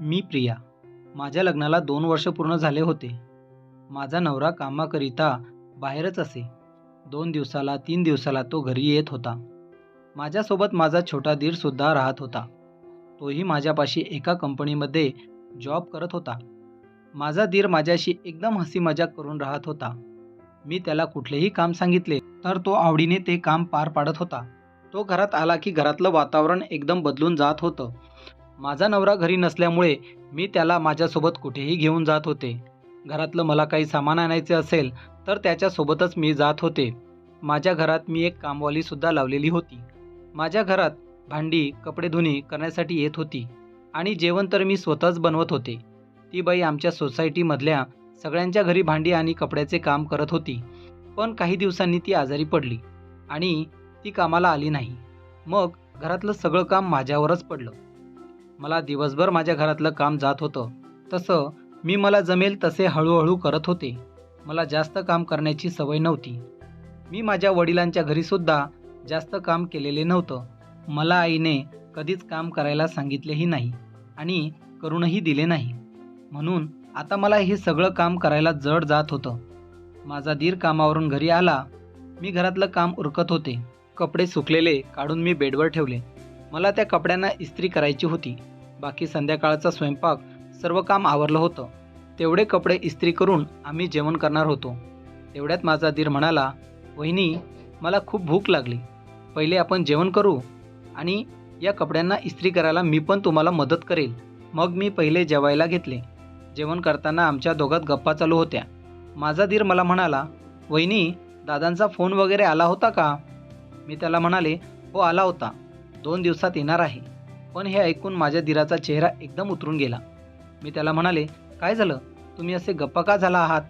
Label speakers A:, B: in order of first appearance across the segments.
A: मी प्रिया. माझ्या लग्नाला 2 वर्ष पूर्ण झाले होते. माझा नवरा कामाकरिता बाहेरच असे. 2 दिवसाला 3 दिवसाला तो घरी येत होता. माझ्यासोबत माझा छोटा दीरसुद्धा राहत होता. तोही माझ्यापाशी एका कंपनीमध्ये जॉब करत होता. माझा दीर माझ्याशी एकदम हसी मजाक करून राहत होता. मी त्याला कुठलेही काम सांगितले तर तो आवडीने ते काम पार पाडत होता. तो घरात आला की घरातलं वातावरण एकदम बदलून जात होतं. माझा नवरा घरी नसल्यामुळे मी त्याला माझ्यासोबत कुठेही घेऊन जात होते. घरातलं मला काही सामान आणायचे असेल तर त्याच्यासोबतच मी जात होते. माझ्या घरात मी एक कामवालीसुद्धा लावलेली होती. माझ्या घरात भांडी कपडे धुणी करण्यासाठी येत होती आणि जेवण तर मी स्वतःच बनवत होते. ती बाई आमच्या सोसायटीमधल्या सगळ्यांच्या घरी भांडी आणि कपड्याचे काम करत होती. पण काही दिवसांनी ती आजारी पडली आणि ती कामाला आली नाही. मग घरातलं सगळं काम माझ्यावरच पडलं. मला दिवसभर माझ्या घरातलं काम जात होतं. तसं मला जमेल तसे हळूहळू करत होते. मला जास्त काम करण्याची सवय नव्हती. मी माझ्या वडिलांच्या घरीसुद्धा जास्त काम केलेले नव्हतं. मला आईने कधीच काम करायला सांगितलेही नाही आणि करूनही दिले नाही. म्हणून आता मला हे सगळं काम करायला जड जात होतं. माझा दीर कामावरून घरी आला. मी घरातलं काम उरकत होते. कपडे सुकलेले काढून मी बेडवर ठेवले. मला त्या कपड्यांना इस्त्री करायची होती. बाकी संध्याकाळचा स्वयंपाक सर्व काम आवरलं होतं. तेवढे कपडे इस्त्री करून आम्ही जेवण करणार होतो. तेवढ्यात माझा दीर म्हणाला, "वहिनी, मला खूप भूक लागली. पहिले आपण जेवण करू आणि या कपड्यांना इस्त्री करायला मी पण तुम्हाला मदत करेल." मग मी पहिले जेवायला घेतले. जेवण करताना आमच्या दोघात गप्पा चालू होत्या. माझा दीर मला म्हणाला, "वहिनी, दादांचा फोन वगैरे आला होता का?" मी त्याला म्हणाले, "हो, आला होता. 2 दिवसात येणार आहे." पण हे ऐकून माझ्या दीराचा चेहरा एकदम उतरून गेला. मी त्याला म्हणाले, "काय झालं? तुम्ही असे गप्पा का झाला आहात?"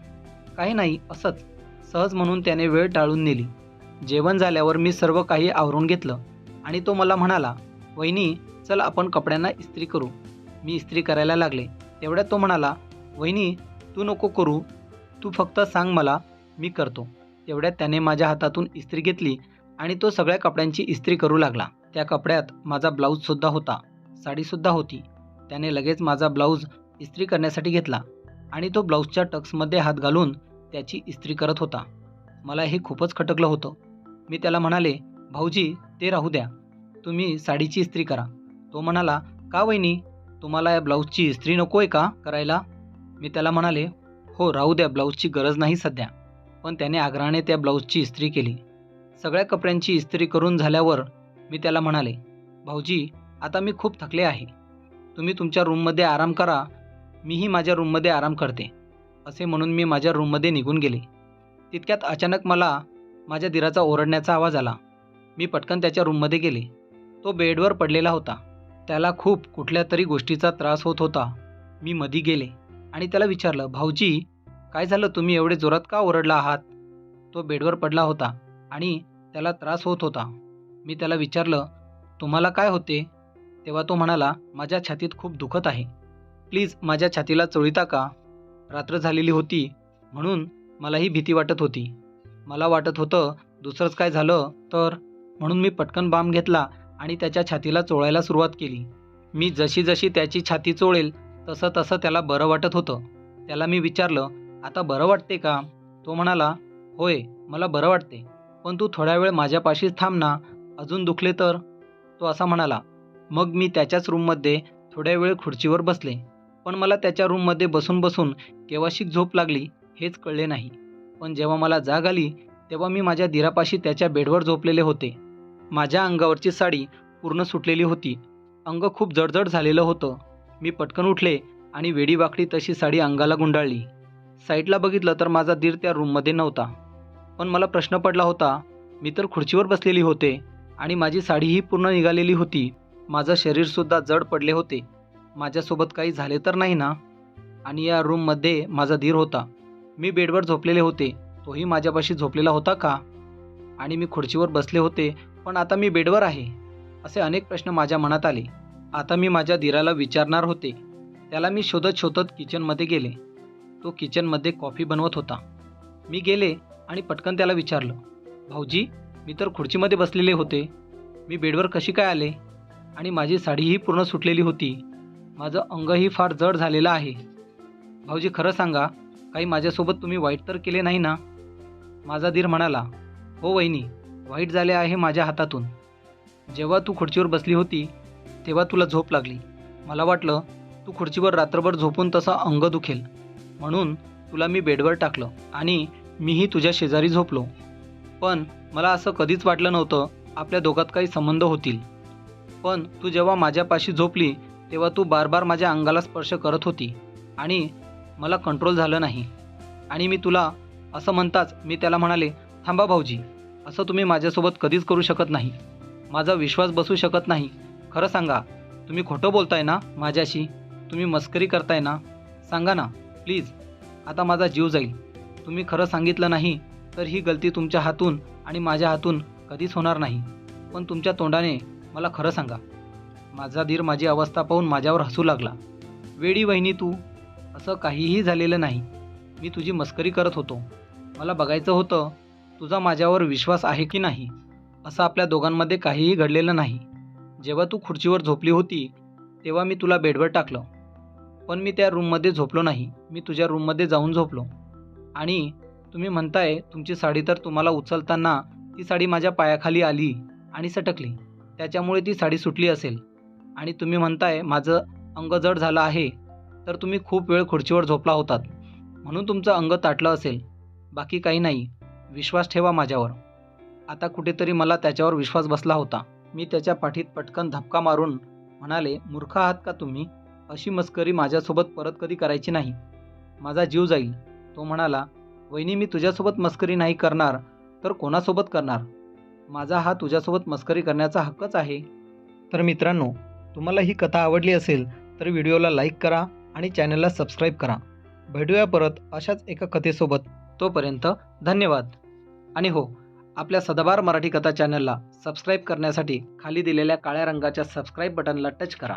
A: "काही नाही, असंच." सहज म्हणून त्याने वेळ टाळून नेली. जेवण झाल्यावर मी सर्व काही आवरून घेतलं आणि तो मला म्हणाला, "वहिनी, चल आपण कपड्यांना इस्त्री करू." मी इस्त्री करायला लागले. तेवढ्यात तो म्हणाला, "वहिनी, तू नको करू. तू फक्त सांग मला, मी करतो." तेवढ्यात त्याने माझ्या हातातून इस्त्री घेतली आणि तो सगळ्या कपड्यांची इस्त्री करू लागला. त्या कपड्यात माझा ब्लाऊजसुद्धा होता, साडीसुद्धा होती. त्याने लगेच माझा ब्लाऊज इस्त्री करण्यासाठी घेतला आणि तो ब्लाऊजच्या टक्समध्ये हात घालून त्याची इस्त्री करत होता. मला हे खूपच खटकलं होतं. मी त्याला म्हणाले, "भाऊजी, ते राहू द्या. तुम्ही साडीची इस्त्री करा." तो म्हणाला, "का वहिनी, तुम्हाला या ब्लाऊजची इस्त्री नको आहे का करायला?" मी त्याला म्हणाले, "हो, राहू द्या, ब्लाऊजची गरज नाही सध्या." पण त्याने आग्रहाने त्या ब्लाऊजची इस्त्री केली. सगळ्या कपड्यांची इस्त्री करून झाल्यावर मी त्याला म्हणाले, "भाऊजी, आता मी खूप थकले आहे. तुम्ही तुमच्या रूममध्ये आराम करा. मीही माझ्या रूममध्ये आराम करते." असे म्हणून मी माझ्या रूममध्ये निघून गेले. तितक्यात अचानक मला माझ्या दिराचा ओरडण्याचा आवाज आला. मी पटकन त्याच्या रूममध्ये गेले. तो बेडवर पडलेला होता. त्याला खूप कुठल्या तरी गोष्टीचा त्रास होत होता. मी मधी गेले आणि त्याला विचारलं, "भाऊजी, काय झालं? तुम्ही एवढे जोरात का ओरडला आहात?" तो बेडवर पडला होता आणि त्याला त्रास होत होता. मी त्याला विचारलं, "तुम्हाला काय होते?" तेव्हा तो म्हणाला, "माझ्या छातीत खूप दुखत आहे. प्लीज माझ्या छातीला चोळीता का?" रात्र झालेली होती म्हणून मलाही भीती वाटत होती. मला वाटत होतं दुसरंच काय झालं तर, म्हणून मी पटकन बाम घेतला आणि त्याच्या छातीला चोळायला सुरुवात केली. मी जशी जशी त्याची छाती चोळेल तसं तसं त्याला बरं वाटत होतं. त्याला मी विचारलं, "आता बरं वाटते का?" तो म्हणाला, "होय, मला बरं वाटते. पण तू थोडा वेळ माझ्यापाशीच थांब ना, अजून दुखले तर." तो असा म्हणाला. मग मी त्याच्याच रूममध्ये थोड्या वेळ खुर्चीवर बसले. पण मला त्याच्या रूममध्ये बसून बसून केव्हाशी झोप लागली हेच कळले नाही. पण जेव्हा मला जाग आली तेव्हा मी माझ्या दिरापाशी त्याच्या बेडवर झोपलेले होते. माझ्या अंगावरची साडी पूर्ण सुटलेली होती. अंग खूप जडजड झालेलं होतं. मी पटकन उठले आणि वेडीवाकडी तशी साडी अंगाला गुंडाळली. साईडला बघितलं तर माझा दीर त्या रूममध्ये नव्हता. पण मला प्रश्न पडला होता, मी तर खुर्चीवर बसलेली होते आणि माझी साडीही पूर्ण निघालेली होती. माझं शरीरसुद्धा जड पडले होते. माझ्यासोबत काही झाले तर नाही ना? आणि या रूममध्ये माझा दीर होता. मी बेडवर झोपलेले होते. तोही माझ्यापाशी झोपलेला होता का? आणि मी खुर्चीवर बसले होते पण आता मी बेडवर आहे. असे अनेक प्रश्न माझ्या मनात आले. आता मी माझ्या दिराला विचारणार होते. त्याला मी शोधत शोधत किचनमध्ये गेले. तो किचनमध्ये कॉफी बनवत होता. मी गेले आणि पटकन त्याला विचारलं, "भाऊजी, मी तर खुर्चीमध्ये बसलेले होते. मी बेडवर कशी काय आले? आणि माझी साडीही पूर्ण सुटलेली होती." माझं अंगही फार जड झालेलं आहे. भाऊजी खरं सांगा, काही माझ्यासोबत तुम्ही वाईट तर केले नाही ना? माझा धीर म्हणाला, हो वहिनी, वाईट झाले आहे माझ्या हातातून. जेव्हा तू खुर्चीवर बसली होती तेव्हा तुला झोप लागली. मला वाटलं तू खुर्चीवर रात्रभर झोपून तसं अंग दुखेल, म्हणून तुला मी बेडवर टाकलं आणि मीही तुझ्या शेजारी झोपलो. पण मला असं कधीच वाटलं नव्हतं आपल्या दोघात काही संबंध होतील. पण तू जेव्हा माझ्यापाशी झोपली तेव्हा तू बार माझ्या अंगाला स्पर्श करत होती आणि मला कंट्रोल झालं नाही. आणि मी तुला असं म्हणताच मी त्याला म्हणाले, थांबा भाऊजी, असं तुम्ही माझ्यासोबत कधीच करू शकत नाही. माझा विश्वास बसू शकत नाही. खरं सांगा, तुम्ही खोटं बोलताय ना माझ्याशी? तुम्ही मस्करी करताय ना? सांगा ना प्लीज, आता माझा जीव जाईल. तुम्ही खरं सांगितलं नाही तर ही गलती तुमच्या हातून आणि माझ्या हातून कधीच होणार नाही. पण तुमच्या तोंडाने मला खरं सांगा. माझा धीर माझी अवस्था पाहून माझ्यावर हसू लागला. वेडी वहिनी तू, असं काहीही झालेलं नाही. मी तुझी मस्करी करत होतो. मला बघायचं होतं तुझा माझ्यावर विश्वास आहे की नाही. असं आपल्या दोघांमध्ये काहीही घडलेलं नाही. जेव्हा तू खुर्चीवर झोपली होती तेव्हा मी तुला बेडवर टाकलं, पण मी त्या रूममध्ये झोपलो नाही. मी तुझ्या रूममध्ये जाऊन झोपलो. आणि तुम्ही म्हणताय तुमची साडी तर तुम्हाला उचलताना ती साडी माझ्या पायाखाली आली आणि सटकली, त्याच्यामुळे ती साडी सुटली असेल. आणि तुम्ही म्हणताय माझं अंग जड झालं आहे, तर तुम्ही खूप वेळ खुर्चीवर झोपला होतात म्हणून तुमचं अंग ताटलं असेल. बाकी काही नाही. विश्वास ठेवा माझ्यावर. आता कुठेतरी मला त्याच्यावर विश्वास बसला होता. मी त्याच्या पाठीत पटकन धपका मारून म्हणाले, मूर्ख आहात का तुम्ही? अशी मस्करी माझ्यासोबत परत कधी करायची नाही. माझा जीव जाईल. तो म्हणाला, वहिनी मी तुझ्यासोबत मस्करी नाही करणार तर कोणासोबत करणार? माझा हा तुझ्यासोबत मस्करी करण्याचा हक्कच आहे. तर मित्रांनो, तुम्हाला ही कथा आवडली असेल तर व्हिडिओला लाईक करा आणि चॅनलला सबस्क्राईब करा. भेटूया परत अशाच एका कथेसोबत. तोपर्यंत धन्यवाद. आणि हो, आपल्या सदाबहार मराठी कथा चॅनलला सबस्क्राईब करण्यासाठी खाली दिलेल्या काळ्या रंगाच्या सबस्क्राईब बटनला टच करा.